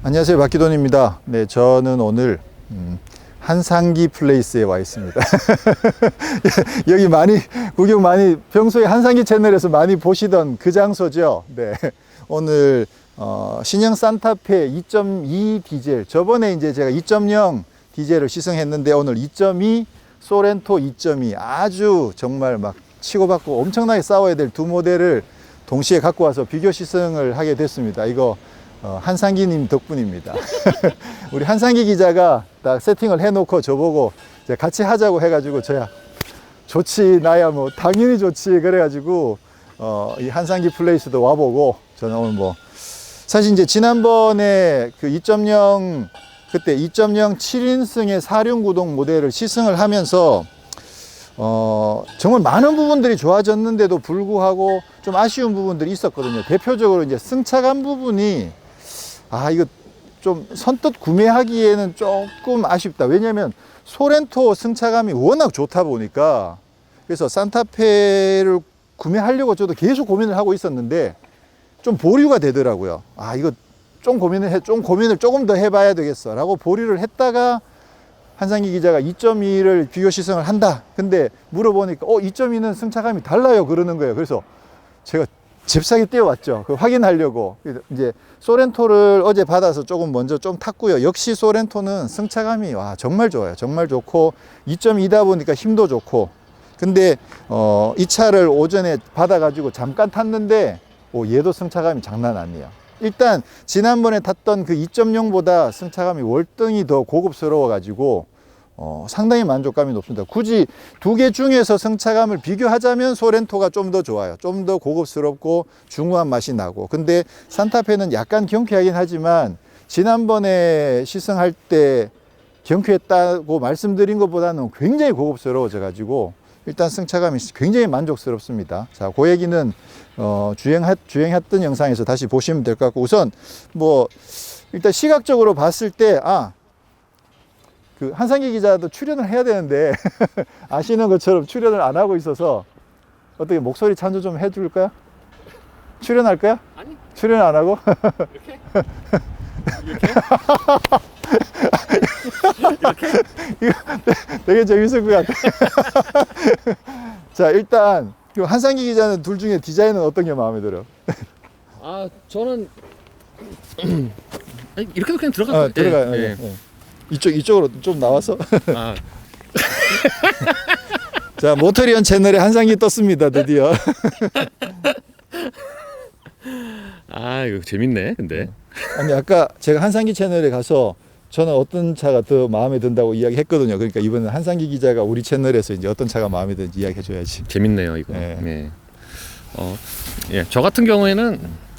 안녕하세요, 박기돈입니다. 네, 저는 오늘 한상기 플레이스에 와 있습니다. 여기 구경 많이 평소에 한상기 채널에서 많이 보시던 그 장소죠. 네, 오늘 신형 산타페 2.2 디젤, 저번에 이제 제가 2.0 디젤을 시승했는데 오늘 2.2 소렌토 2.2 아주 정말 막 치고받고 엄청나게 싸워야 될 두 모델을 동시에 갖고 와서 비교 시승을 하게 됐습니다. 이거 한상기님 덕분입니다. 우리 한상기 기자가 딱 세팅을 해놓고 저보고 이제 같이 하자고 해가지고 저야 좋지, 나야 뭐 당연히 좋지 그래가지고 이 한상기 플레이스도 와보고 저는 오늘 뭐 사실 이제 지난번에 그 2.0 그때 2.0 7인승의 4륜구동 모델을 시승을 하면서 정말 많은 부분들이 좋아졌는데도 불구하고 좀 아쉬운 부분들이 있었거든요. 대표적으로 이제 승차감 부분이 이거 좀 선뜻 구매하기에는 조금 아쉽다. 왜냐면 소렌토 승차감이 워낙 좋다 보니까 그래서 산타페를 구매하려고 저도 계속 고민을 하고 있었는데 좀 보류가 되더라고요. 이거 좀 고민을 조금 더 해봐야 되겠어 라고 보류를 했다가 한상기 기자가 2.2를 비교 시승을 한다. 근데 물어보니까 2.2는 승차감이 달라요 그러는 거예요. 그래서 제가 잽싸게 뛰어왔죠. 확인하려고. 이제 소렌토를 어제 받아서 조금 먼저 좀 탔고요. 역시 소렌토는 승차감이 정말 좋아요. 정말 좋고 2.2다 보니까 힘도 좋고. 근데 이 차를 오전에 받아가지고 잠깐 탔는데 얘도 승차감이 장난 아니에요. 일단 지난번에 탔던 그 2.0보다 승차감이 월등히 더 고급스러워 가지고 상당히 만족감이 높습니다. 굳이 두 개 중에서 승차감을 비교하자면 소렌토가 좀 더 좋아요. 좀 더 고급스럽고 중후한 맛이 나고. 근데 산타페는 약간 경쾌하긴 하지만 지난번에 시승할 때 경쾌했다고 말씀드린 것보다는 굉장히 고급스러워져 가지고 일단 승차감이 굉장히 만족스럽습니다. 자, 그 얘기는 주행했던 영상에서 다시 보시면 될 것 같고, 우선 뭐 일단 시각적으로 봤을 때 그 한상기 기자도 출연을 해야 되는데 아시는 것처럼 출연을 안 하고 있어서 어떻게 목소리 찬조 좀 해줄까요? 출연할 거야? 아니. 출연 안 하고? 이렇게? 이렇게? 이거 되게 재밌을 것 같아. 자, 일단 한상기 기자는 둘 중에 디자인은 어떤 게 마음에 들어요? 저는 이렇게도 그냥 들어가요. 들어가요. 예. 예. 이쪽으로 좀 나와서. 자, 모터리언 채널에 한상기 떴습니다, 드디어. 이거 재밌네, 근데. 아니, 아까 제가 한상기 채널에 가서 저는 어떤 차가 더 마음에 든다고 이야기했거든요. 그러니까 이번엔 한상기 기자가 우리 채널에서 이제 어떤 차가 마음에 드는지 이야기해줘야지. 재밌네요, 이거. 네. 네. 저 같은 경우에는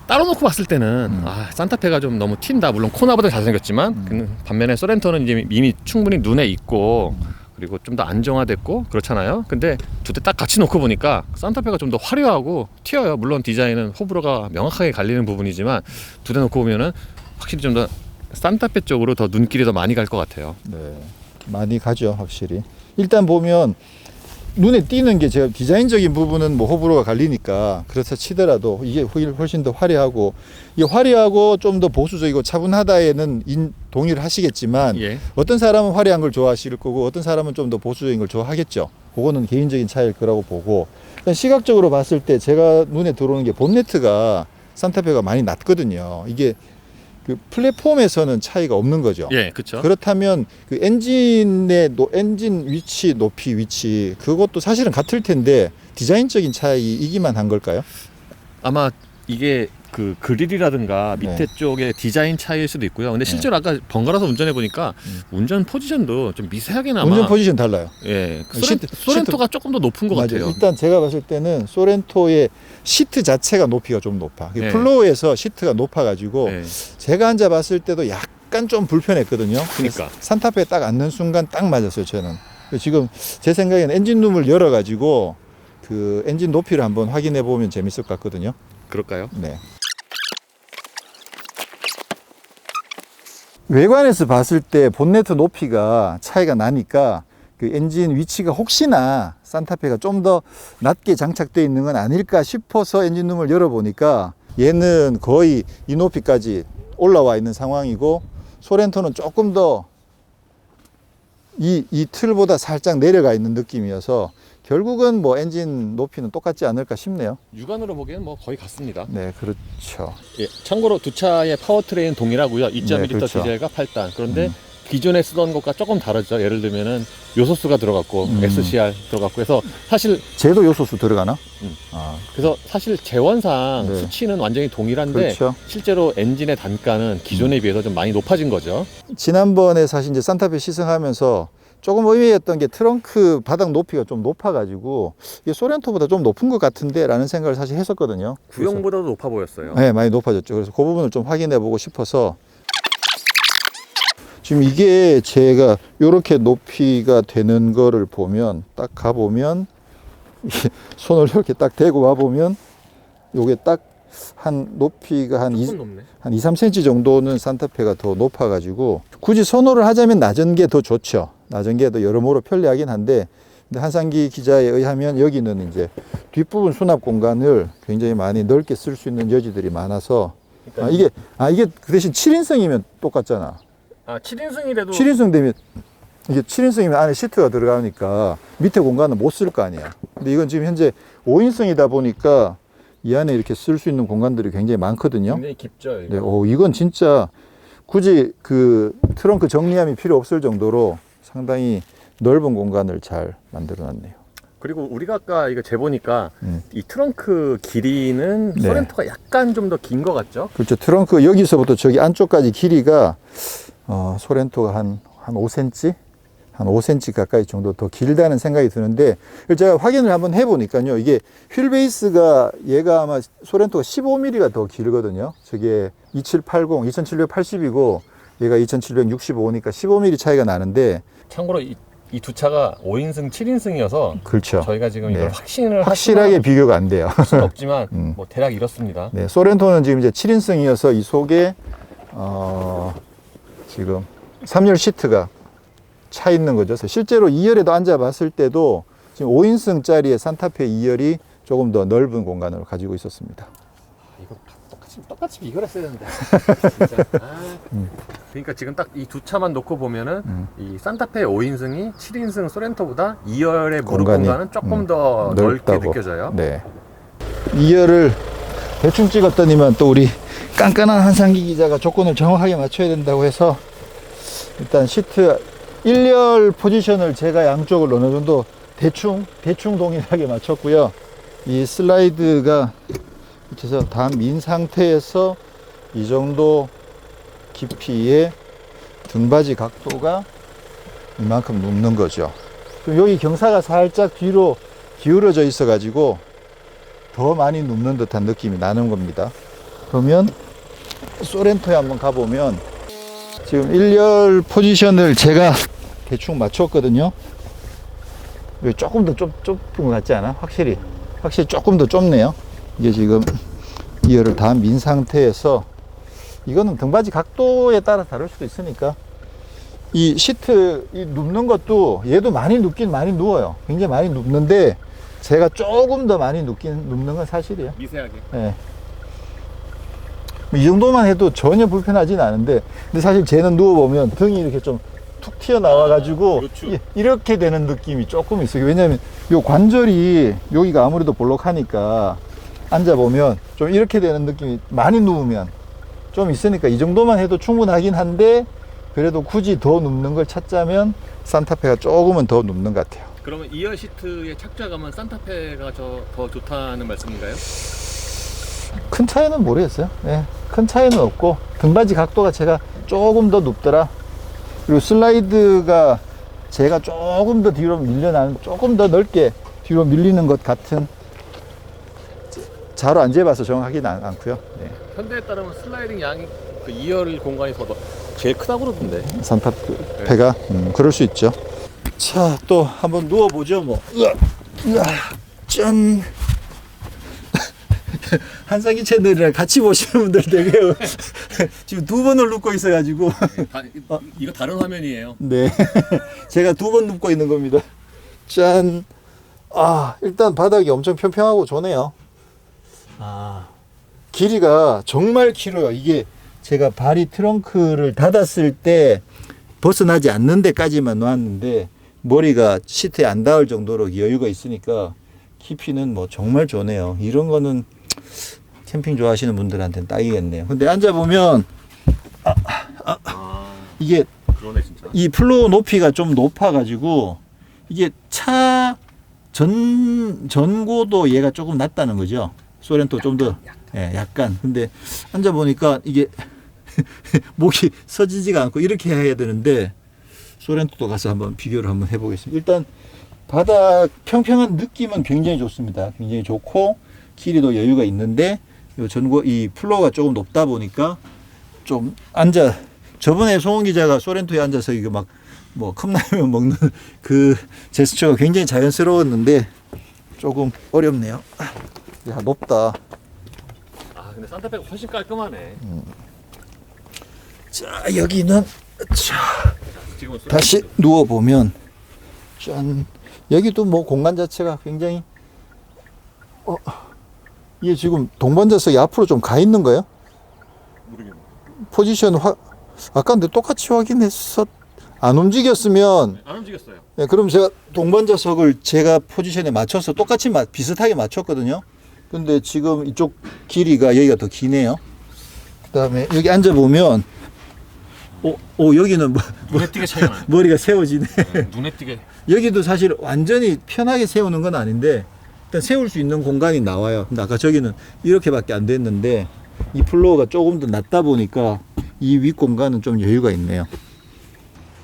따로 놓고 봤을 때는 산타페가 좀 너무 튄다. 물론 코나보다 잘생겼지만 반면에 소렌토는 이제 이미 충분히 눈에 익고 그리고 좀 더 안정화됐고 그렇잖아요. 근데 두 대 딱 같이 놓고 보니까 산타페가 좀 더 화려하고 튀어요. 물론 디자인은 호불호가 명확하게 갈리는 부분이지만 두 대 놓고 보면은 확실히 좀 더 산타페 쪽으로 더 눈길이 더 많이 갈 것 같아요. 네, 많이 가죠, 확실히. 일단 보면 눈에 띄는 게 제가 디자인적인 부분은 뭐 호불호가 갈리니까 그렇다 치더라도 이게 훨씬 더 화려하고, 이게 화려하고 좀 더 보수적이고 차분하다에는 동의를 하시겠지만 어떤 사람은 화려한 걸 좋아하실 거고 어떤 사람은 좀 더 보수적인 걸 좋아하겠죠. 그거는 개인적인 차이일 거라고 보고, 시각적으로 봤을 때 제가 눈에 들어오는 게 본네트가 산타페가 많이 낮거든요. 이게 그 플랫폼에서는 차이가 없는 거죠. 예, 그렇죠. 그렇다면 그 엔진 위치, 높이 위치 그것도 사실은 같을 텐데 디자인적인 차이이기만 한 걸까요? 아마 이게 그 그릴이라든가 밑에 쪽에 디자인 차이일 수도 있고요. 근데 실제로 아까 번갈아서 운전해 보니까 운전 포지션도 좀 미세하게나마 운전 포지션 달라요. 예, 소렌토가 조금 더 높은 것 같아요. 일단 제가 봤을 때는 소렌토의 시트 자체가 높이가 좀 높아. 플로어에서 시트가 높아가지고 제가 앉아봤을 때도 약간 좀 불편했거든요. 그러니까 산타페에 딱 앉는 순간 딱 맞았어요, 저는. 지금 제 생각에는 엔진룸을 열어가지고 그 엔진 높이를 한번 확인해 보면 재밌을 것 같거든요. 그럴까요? 네. 외관에서 봤을 때 본네트 높이가 차이가 나니까 그 엔진 위치가 혹시나 산타페가 좀 더 낮게 장착되어 있는 건 아닐까 싶어서 엔진룸을 열어보니까 얘는 거의 이 높이까지 올라와 있는 상황이고, 소렌토는 조금 더 이 틀보다 살짝 내려가 있는 느낌이어서 결국은 뭐 엔진 높이는 똑같지 않을까 싶네요. 육안으로 보기에는 뭐 거의 같습니다. 네, 그렇죠. 예, 참고로 두 차의 파워트레인 동일하고요. 2.1L 네, 그렇죠. 디젤과 8단. 그런데 기존에 쓰던 것과 조금 다르죠. 예를 들면은 요소수가 들어갔고 SCR 들어갔고 해서 사실 쟤도 요소수 들어가나? 그래서 사실 재원상 네. 수치는 완전히 동일한데 그렇죠. 실제로 엔진의 단가는 기존에 비해서 좀 많이 높아진 거죠. 지난번에 사실 이제 산타페 시승하면서 조금 의외였던 게 트렁크 바닥 높이가 좀 높아가지고 이게 소렌토보다 좀 높은 것 같은데 라는 생각을 사실 했었거든요. 구형보다도 높아 보였어요. 네, 많이 높아졌죠. 그래서 그 부분을 좀 확인해 보고 싶어서 지금 이게 제가 이렇게 높이가 되는 거를 보면 딱 가보면 손을 이렇게 딱 대고 와보면 요게 딱 한 높이가 한 조금 높네. 2, 3cm 정도는 산타페가 더 높아가지고 굳이 선호를 하자면 낮은 게 더 좋죠. 낮은 게 더 여러모로 편리하긴 한데, 근데 한상기 기자에 의하면 여기는 이제 뒷부분 수납 공간을 굉장히 많이 넓게 쓸 수 있는 여지들이 많아서 이게 그 대신 7인승이면 똑같잖아. 7인승이라도 7인승 되면 이게 7인승이면 안에 시트가 들어가니까 밑에 공간은 못 쓸 거 아니야. 근데 이건 지금 현재 5인승이다 보니까 이 안에 이렇게 쓸 수 있는 공간들이 굉장히 많거든요. 굉장히 깊죠. 이거. 네, 이건 진짜 굳이 그 트렁크 정리함이 필요 없을 정도로 상당히 넓은 공간을 잘 만들어 놨네요. 그리고 우리가 아까 이거 재보니까 음. 이 트렁크 길이는 네. 소렌토가 약간 좀 더 긴 것 같죠? 그렇죠. 트렁크 여기서부터 저기 안쪽까지 길이가 소렌토가 한 5cm? 한 5cm 가까이 정도 더 길다는 생각이 드는데, 제가 확인을 한번 해보니까요, 이게 휠 베이스가 얘가 아마 소렌토가 15mm가 더 길거든요. 저게 2780, 2780이고 얘가 2765니까 15mm 차이가 나는데, 참고로 이 두 차가 5인승, 7인승이어서 그렇죠. 저희가 지금 네. 이걸 확실하게 비교가 안 돼요. 할 수는 없지만 뭐 대략 이렇습니다. 네, 소렌토는 지금 이제 7인승이어서 이 속에 지금 3열 시트가 차 있는 거죠. 그래서 실제로 2열에도 앉아 봤을 때도 지금 5인승짜리의 산타페 2열이 조금 더 넓은 공간을 가지고 있었습니다. 이거 똑같이 비교를 했어야 되는데. 진짜. 그러니까 지금 딱 이 두 차만 놓고 보면은 이 산타페 5인승이 7인승 소렌토보다 2열의 무릎 공간이, 공간은 조금 더 넓게 넓다고. 느껴져요. 네. 2열을 대충 찍었더니만 또 우리 깐깐한 한상기 기자가 조건을 정확하게 맞춰야 된다고 해서 일단 시트 1열 포지션을 제가 양쪽을 어느 정도 대충 동일하게 맞췄고요. 이 슬라이드가 밑에서 다 민 상태에서 이 정도 깊이의 등받이 각도가 이만큼 눕는 거죠. 그럼 여기 경사가 살짝 뒤로 기울어져 있어 가지고 더 많이 눕는 듯한 느낌이 나는 겁니다. 그러면 소렌토에 한번 가보면 지금 1열 포지션을 제가 대충 맞췄거든요. 여기 조금 더 좁은 것 같지 않아? 확실히 조금 더 좁네요. 이게 지금 2열을 다 민 상태에서, 이거는 등받이 각도에 따라 다를 수도 있으니까 이 시트 눕는 것도 얘도 많이 눕긴 많이 누워요. 굉장히 많이 눕는데 제가 조금 더 많이 눕는 건 사실이에요. 미세하게. 네. 이 정도만 해도 전혀 불편하진 않은데, 근데 사실 쟤는 누워보면 등이 이렇게 좀 툭 튀어나와가지고 그렇죠. 이렇게 되는 느낌이 조금 있어요. 왜냐면 요 관절이 여기가 아무래도 볼록하니까 앉아보면 좀 이렇게 되는 느낌이, 많이 누우면 좀 있으니까 이 정도만 해도 충분하긴 한데, 그래도 굳이 더 눕는 걸 찾자면 산타페가 조금은 더 눕는 것 같아요. 그러면 2열 시트의 착좌감은 산타페가 더 좋다는 말씀인가요? 큰 차이는 모르겠어요. 네, 큰 차이는 없고 등받이 각도가 제가 조금 더 눕더라. 그리고 슬라이드가 제가 조금 더 뒤로 밀려나는, 조금 더 넓게 뒤로 밀리는 것 같은, 자로 안 재봐서 정확하긴 않고요. 네. 현대에 따르면 슬라이딩 양이 그 2열 공간이 제일 크다고 그러던데. 산타페가 그럴 수 있죠. 자, 또 한번 누워보죠. 뭐 짠. 한상기 채널이랑 같이 보시는 분들 되게 지금 두 번을 눕고 있어가지고. 이거 다른 화면이에요. 네. 제가 두 번 눕고 있는 겁니다. 짠. 일단 바닥이 엄청 평평하고 좋네요. 길이가 정말 길어요. 이게 제가 발이 트렁크를 닫았을 때 벗어나지 않는 데까지만 놨는데 머리가 시트에 안 닿을 정도로 여유가 있으니까 깊이는 뭐 정말 좋네요. 이런 거는 캠핑 좋아하시는 분들한테는 딱이겠네요. 근데 앉아보면 이게 그러네 진짜. 이 플로어 높이가 좀 높아가지고 이게 차 전고도 얘가 조금 낮다는 거죠. 소렌토 좀 더 약간. 근데 앉아보니까 이게 목이 서지지가 않고 이렇게 해야 되는데 소렌토도 가서 한번 비교를 한번 해보겠습니다. 일단 바닥 평평한 느낌은 굉장히 좋습니다. 굉장히 좋고 길이도 여유가 있는데 요 전고 이 플로어가 조금 높다 보니까 좀 저번에 송은 기자가 소렌토에 앉아서 이거 막 뭐 컵라면 먹는 그 제스처가 굉장히 자연스러웠는데 조금 어렵네요. 야, 높다. 아 근데 산타페가 훨씬 깔끔하네. 자, 여기는 지금 다시 누워보면 짠, 여기도 뭐 공간 자체가 굉장히 이게 지금 동반자석이 앞으로 좀 가 있는 거예요? 모르겠네. 포지션 아까 근데 똑같이 확인했었. 안 움직였으면 안 움직였어요. 그럼 제가 동반자석을 제가 포지션에 맞춰서 똑같이 비슷하게 맞췄거든요. 근데 지금 이쪽 길이가 여기가 더 기네요. 그다음에 여기 앉아 보면 여기는 눈에 띄게 차이가 나요. 머리가 세워지네. 눈에 띄게. 여기도 사실 완전히 편하게 세우는 건 아닌데 일단 세울 수 있는 공간이 나와요. 근데 아까 저기는 이렇게밖에 안 됐는데 이 플로어가 조금 더 낮다 보니까 이 윗 공간은 좀 여유가 있네요.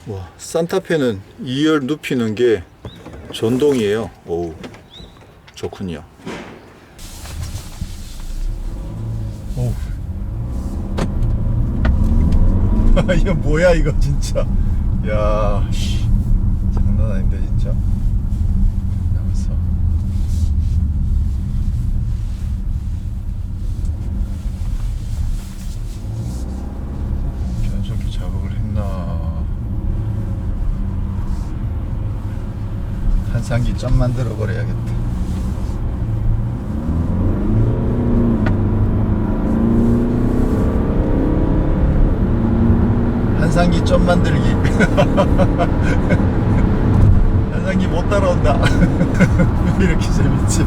와, 산타페는 2열 눕히는 게 전동이에요. 오, 좋군요. 오. 이거 뭐야 이거 진짜. 야, 장난 아닌데 진짜. 하면서 변속기 작업을 했나? 한상기 점 만들어 버려야겠다. 한상기 점 만들기. 한상기 못 따라온다. 이렇게 재밌지.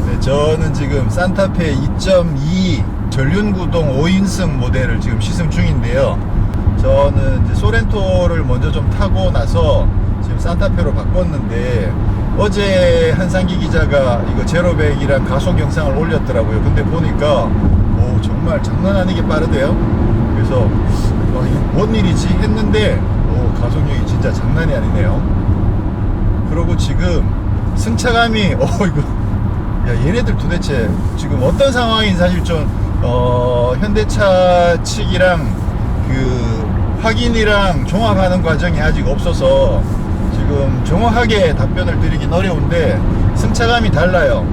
네, 저는 지금 산타페 2.2 전륜구동 5인승 모델을 지금 시승 중인데요. 저는 이제 소렌토를 먼저 좀 타고 나서 지금 산타페로 바꿨는데 어제 한상기 기자가 이거 제로백이랑 가속 영상을 올렸더라고요. 근데 보니까 정말 장난 아니게 빠르대요. 그래서 이게 뭔 일이지 했는데 가속력이 진짜 장난이 아니네요. 그리고 지금 승차감이 이거 야, 얘네들 도대체 지금 어떤 상황인 사실 좀 현대차 측이랑 그 확인이랑 종합하는 과정이 아직 없어서 지금 정확하게 답변을 드리긴 어려운데 승차감이 달라요.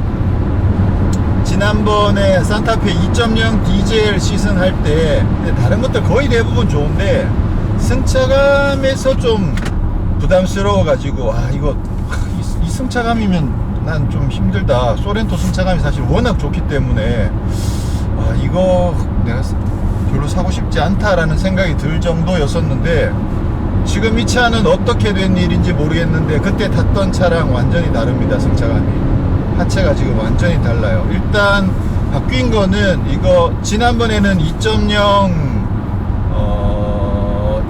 지난번에 산타페 2.0 디젤 시승할 때 다른 것들 거의 대부분 좋은데 승차감에서 좀 부담스러워 가지고 이거 이 승차감이면 난 좀 힘들다. 소렌토 승차감이 사실 워낙 좋기 때문에 이거 내가 별로 사고 싶지 않다라는 생각이 들 정도였었는데 지금 이 차는 어떻게 된 일인지 모르겠는데 그때 탔던 차랑 완전히 다릅니다. 승차감이 하체가 지금 완전히 달라요. 일단 바뀐 거는 이거 지난번에는 2.0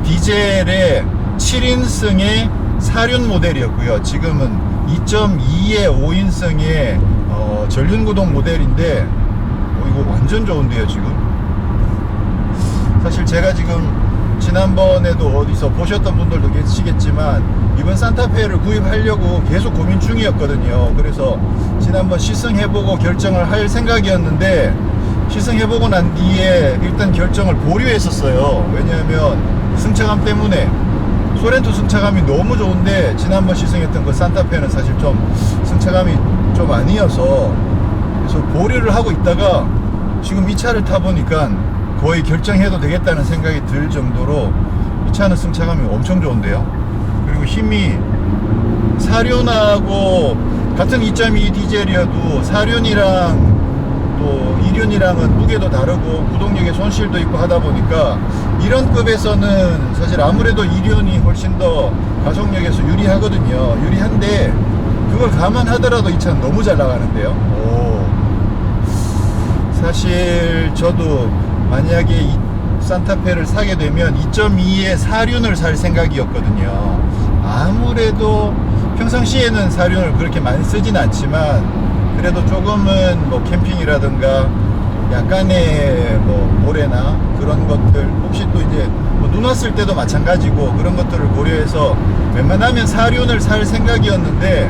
디젤의 7인승의 사륜 모델이었고요. 지금은 2.2의 5인승의 전륜구동 모델인데 이거 완전 좋은데요. 지금 사실 제가 지금 지난번에도 어디서 보셨던 분들도 계시겠지만 이번 산타페를 구입하려고 계속 고민 중이었거든요. 그래서 지난번 시승해보고 결정을 할 생각이었는데 시승해보고 난 뒤에 일단 결정을 보류했었어요. 왜냐하면 승차감 때문에 소렌토 승차감이 너무 좋은데 지난번 시승했던 그 산타페는 사실 좀 승차감이 좀 아니어서 그래서 보류를 하고 있다가 지금 이 차를 타보니까 거의 결정해도 되겠다는 생각이 들 정도로 이 차는 승차감이 엄청 좋은데요. 그리고 힘이 사륜하고 같은 2.2 디젤이어도 사륜이랑 또 이륜이랑은 무게도 다르고 구동력의 손실도 있고 하다 보니까 이런 급에서는 사실 아무래도 이륜이 훨씬 더 가속력에서 유리하거든요. 유리한데 그걸 감안하더라도 이 차는 너무 잘 나가는데요. 사실 저도 만약에 이 산타페를 사게 되면 2.2의 사륜을 살 생각이었거든요. 아무래도 평상시에는 사륜을 그렇게 많이 쓰진 않지만 그래도 조금은 뭐 캠핑이라든가 약간의 뭐 모래나 그런 것들, 혹시 또 이제 뭐 눈 왔을 때도 마찬가지고 그런 것들을 고려해서 웬만하면 사륜을 살 생각이었는데,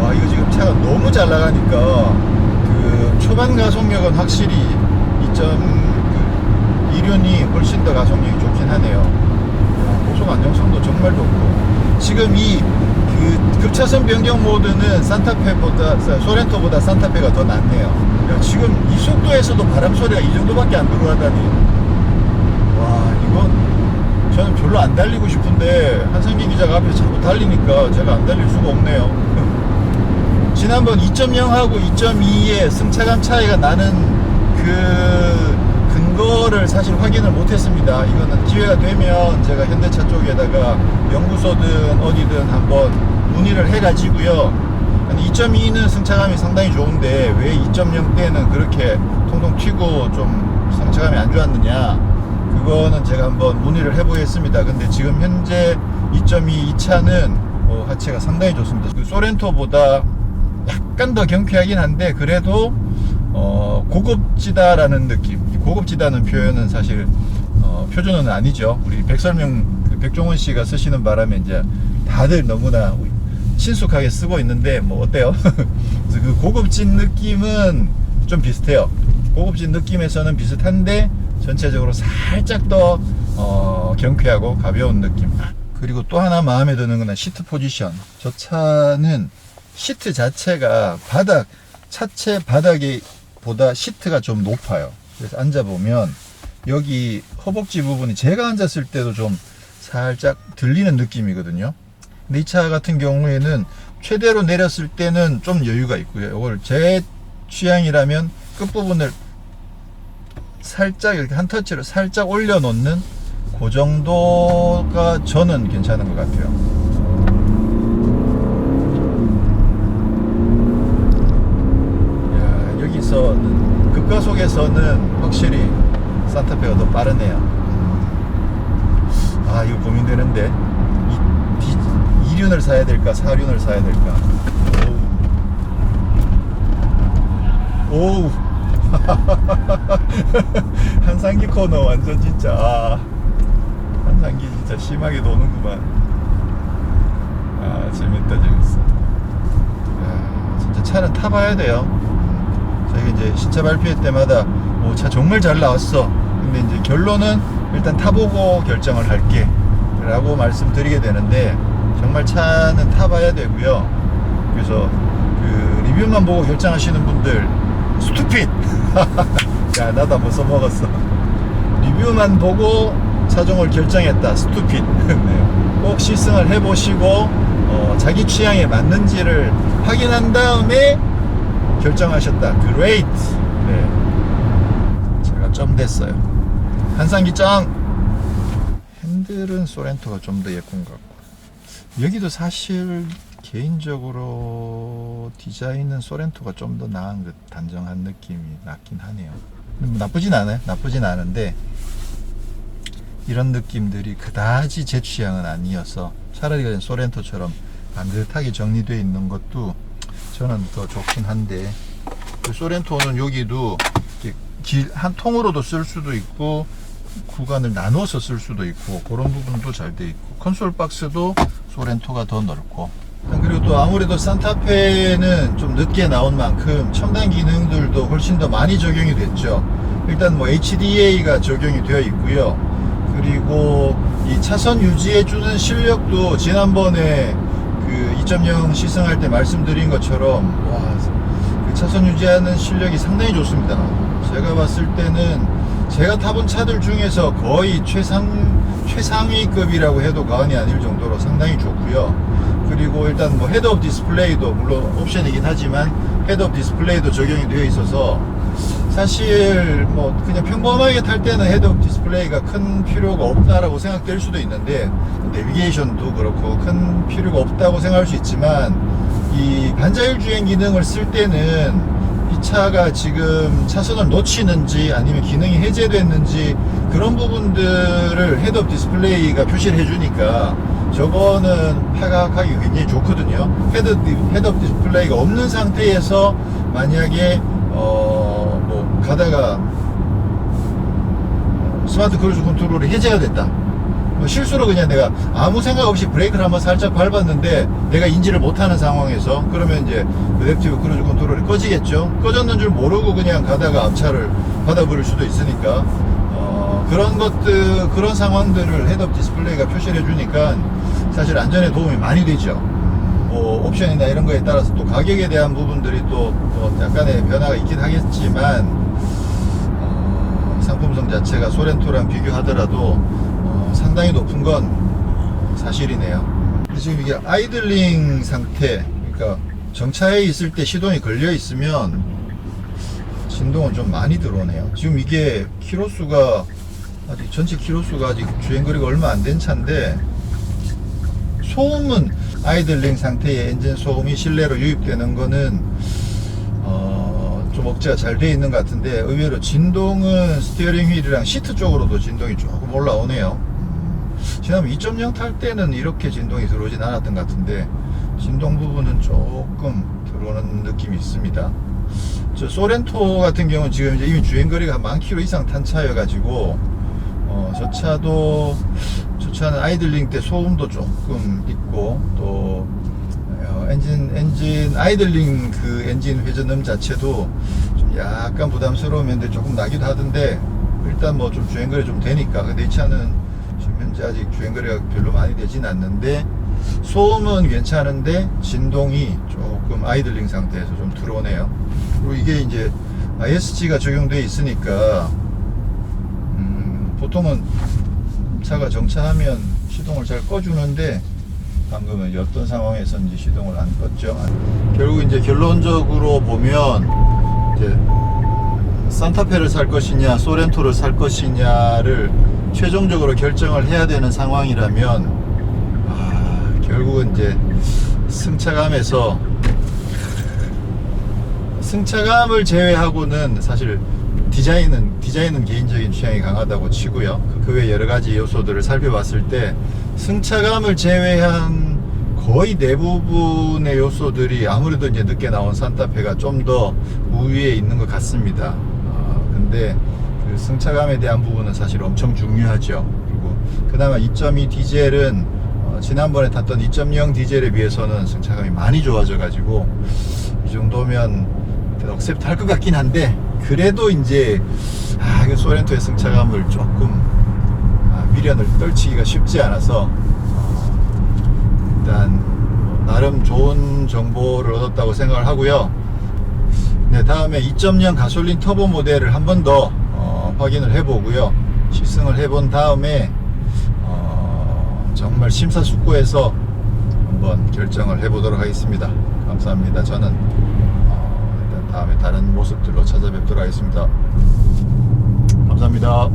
와, 이거 지금 차가 너무 잘 나가니까 그 초반 가속력은 확실히 2륜이 훨씬 더 가속력이 좋긴 하네요. 고속 안정성도 정말 좋고, 지금 이 그 급차선 변경 모드는 산타페보다, 소렌토보다 산타페가 더 낫네요. 야, 지금 이 속도에서도 바람 소리가 이 정도밖에 안 들어가다니, 와, 이건 저는 별로 안 달리고 싶은데 한상기 기자가 앞에 자꾸 달리니까 제가 안 달릴 수가 없네요. 지난번 2.0하고 2.2의 승차감 차이가 나는 그 근거를 사실 확인을 못했습니다. 이거는 기회가 되면 제가 현대차 쪽에다가 연구소든 어디든 한번 문의를 해가지고요. 2.2는 승차감이 상당히 좋은데 왜 2.0 때는 그렇게 통통 튀고 좀 승차감이 안 좋았느냐, 그거는 제가 한번 문의를 해보겠습니다. 근데 지금 현재 2.2 이 차는 하체가 상당히 좋습니다. 그 소렌토보다 약간 더 경쾌하긴 한데 그래도 고급지다라는 느낌. 고급지다는 표현은 사실 표준어는 아니죠. 우리 백종원 씨가 쓰시는 바람에 이제 다들 너무나 친숙하게 쓰고 있는데 뭐 어때요? 그래서 그 고급진 느낌은 좀 비슷해요. 고급진 느낌에서는 비슷한데 전체적으로 살짝 더 경쾌하고 가벼운 느낌. 그리고 또 하나 마음에 드는 건 시트 포지션. 저 차는 시트 자체가 차체 바닥이 보다 시트가 좀 높아요. 그래서 앉아보면 여기 허벅지 부분이 제가 앉았을 때도 좀 살짝 들리는 느낌이거든요. 근데 이 차 같은 경우에는 최대로 내렸을 때는 좀 여유가 있고요. 이걸 제 취향이라면 끝부분을 살짝 이렇게 한 터치로 살짝 올려놓는 그 정도가 저는 괜찮은 것 같아요. 야, 여기서는 급가속에서는 확실히 산타페가 더 빠르네요. 아, 이거 고민되는데 이륜을 사야 될까 사륜을 사야 될까. 오우 한상기 코너 완전 진짜 한상기 진짜 심하게 노는구만. 아, 재밌다, 재밌어. 야, 진짜 차는 타봐야 돼요. 저희가 이제 신차 발표회 때마다 차 정말 잘 나왔어, 근데 이제 결론은 일단 타보고 결정을 할게 라고 말씀드리게 되는데, 정말 차는 타봐야 되고요. 그래서 그 리뷰만 보고 결정하시는 분들 스투핏 야, 나도 한번 써먹었어. 리뷰만 보고 차종을 결정했다, 스투핏. 네. 꼭 시승을 해보시고 자기 취향에 맞는지를 확인한 다음에 결정하셨다, 그레이트. 네. 제가 점 됐어요. 한상기 짱. 핸들은 소렌토가 좀 더 예쁜 것 같고, 여기도 사실 개인적으로 디자인은 소렌토가 좀 더 나은 듯, 단정한 느낌이 낫긴 하네요. 뭐 나쁘진 않아요. 나쁘진 않은데 이런 느낌들이 그다지 제 취향은 아니어서 차라리 그냥 소렌토처럼 반듯하게 정리되어 있는 것도 저는 더 좋긴 한데, 그 소렌토는 여기도 길 한 통으로도 쓸 수도 있고 구간을 나눠서 쓸 수도 있고 그런 부분도 잘 돼 있고, 콘솔 박스도 소렌토가 더 넓고, 그리고 또 아무래도 산타페는 좀 늦게 나온 만큼 첨단 기능들도 훨씬 더 많이 적용이 됐죠. 일단 뭐 HDA가 적용이 되어 있고요. 그리고 이 차선 유지해주는 실력도 지난번에 그 2.0 시승할 때 말씀드린 것처럼, 와, 그 차선 유지하는 실력이 상당히 좋습니다. 제가 봤을 때는 제가 타본 차들 중에서 거의 최상위급이라고 해도 과언이 아닐 정도로 상당히 좋고요. 그리고 일단 뭐 헤드업 디스플레이도 물론 옵션이긴 하지만 헤드업 디스플레이도 적용이 되어 있어서 사실 뭐 그냥 평범하게 탈 때는 헤드업 디스플레이가 큰 필요가 없다라고 생각될 수도 있는데, 내비게이션도 그렇고 큰 필요가 없다고 생각할 수 있지만, 이 반자율 주행 기능을 쓸 때는 이 차가 지금 차선을 놓치는지 아니면 기능이 해제됐는지 그런 부분들을 헤드업 디스플레이가 표시를 해주니까 저거는 파악하기 굉장히 좋거든요. 헤드업 디스플레이가 없는 상태에서 만약에 뭐 가다가 스마트 크루즈 컨트롤이 해제가 됐다, 뭐 실수로 그냥 내가 아무 생각 없이 브레이크를 한번 살짝 밟았는데 내가 인지를 못하는 상황에서, 그러면 이제 어댑티브 크루즈 컨트롤이 꺼지겠죠. 꺼졌는 줄 모르고 그냥 가다가 앞차를 받아버릴 수도 있으니까, 그런 상황들을 헤드업 디스플레이가 표시를 해주니까 사실 안전에 도움이 많이 되죠. 뭐 옵션이나 이런 거에 따라서 또 가격에 대한 부분들이 또 약간의 변화가 있긴 하겠지만, 상품성 자체가 소렌토랑 비교하더라도 상당히 높은 건 사실이네요. 지금 이게 아이들링 상태, 그러니까 정차해 있을 때 시동이 걸려 있으면 진동은 좀 많이 들어오네요. 지금 이게 키로수가 아직 전체 키로수가 아직 주행거리가 얼마 안 된 차인데, 소음은 아이들링 상태의 엔진 소음이 실내로 유입되는 거는 좀 억제가 잘 돼 있는 것 같은데, 의외로 진동은 스티어링 휠이랑 시트 쪽으로도 진동이 조금 올라오네요. 지난번 2.0 탈 때는 이렇게 진동이 들어오진 않았던 것 같은데, 진동 부분은 조금 들어오는 느낌이 있습니다. 저 소렌토 같은 경우는 지금 이제 이미 주행거리가 한 10,000km 이상 탄 차여가지고, 저 차는 아이들링 때 소음도 조금 있고, 또 엔진 아이들링 그 엔진 회전음 자체도 좀 약간 부담스러운 면들이 조금 나기도 하던데, 일단 뭐 좀 주행거리 좀 되니까. 근데 이 차는 지금 현재 아직 주행거리가 별로 많이 되진 않는데, 소음은 괜찮은데 진동이 조금 아이들링 상태에서 좀 들어오네요. 그리고 이게 이제 ISG가 적용되어 있으니까 보통은 차가 정차하면 시동을 잘 꺼주는데, 방금은 어떤 상황에서인지 시동을 안 껐죠. 결국 이제 결론적으로 보면, 이제 산타페를 살 것이냐 소렌토를 살 것이냐를 최종적으로 결정을 해야 되는 상황이라면, 결국은 이제 승차감을 제외하고는 사실 디자인은 개인적인 취향이 강하다고 치고요. 그 외 여러 가지 요소들을 살펴봤을 때 승차감을 제외한 거의 대부분의 요소들이 아무래도 이제 늦게 나온 산타페가 좀 더 우위에 있는 것 같습니다. 근데 그 승차감에 대한 부분은 사실 엄청 중요하죠. 그리고 그나마 2.2 디젤은 지난번에 탔던 2.0 디젤에 비해서는 승차감이 많이 좋아져 가지고, 이 정도면 억셉트 할 것 같긴 한데, 그래도 이제 그 소렌토의 승차감을 조금 미련을 떨치기가 쉽지 않아서, 일단 나름 좋은 정보를 얻었다고 생각을 하고요. 네, 다음에 2.0 가솔린 터보 모델을 한 번 더 확인을 해보고요, 시승을 해본 다음에 정말 심사숙고해서 한번 결정을 해보도록 하겠습니다. 감사합니다. 저는 일단 다음에 다른 모습들로 찾아뵙도록 하겠습니다. 감사합니다.